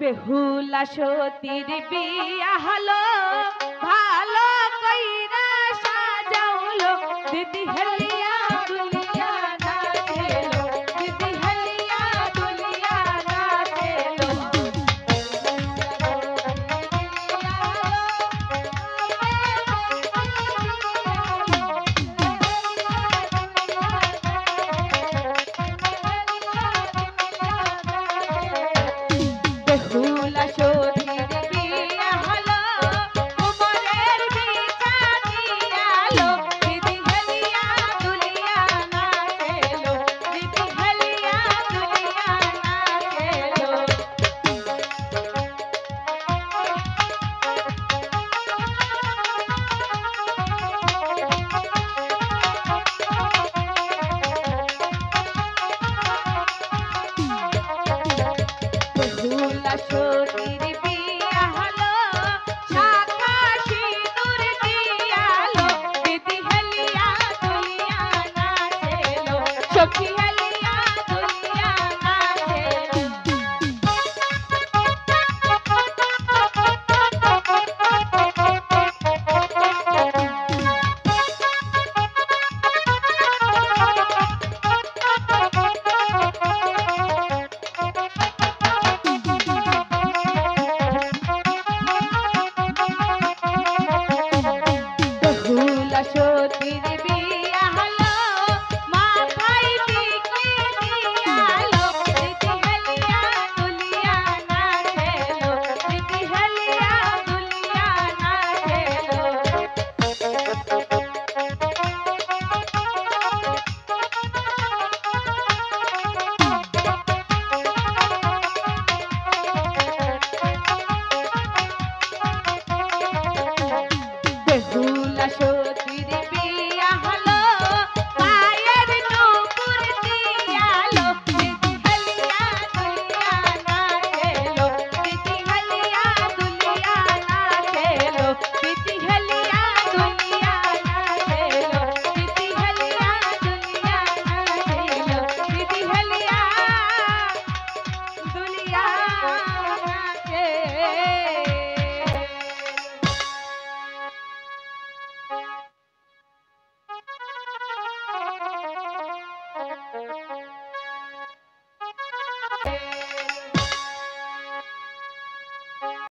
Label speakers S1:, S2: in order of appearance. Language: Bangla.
S1: বেহুলা সতীর বিয়া হলো ভালো কইরা সাজাউলো দিদি হেলিয়া দুলিয়া নাচেলো দিদি হেলিয়া দুলিয়া নাচেলো বেহুলা সতীর বিয়া হলো উমরের বিটা দিয়ালো দিদি হেলিয়া দুলিয়া নাচেলো দিদি হেলিয়া দুলিয়া নাচেলো বেহুলা সতীর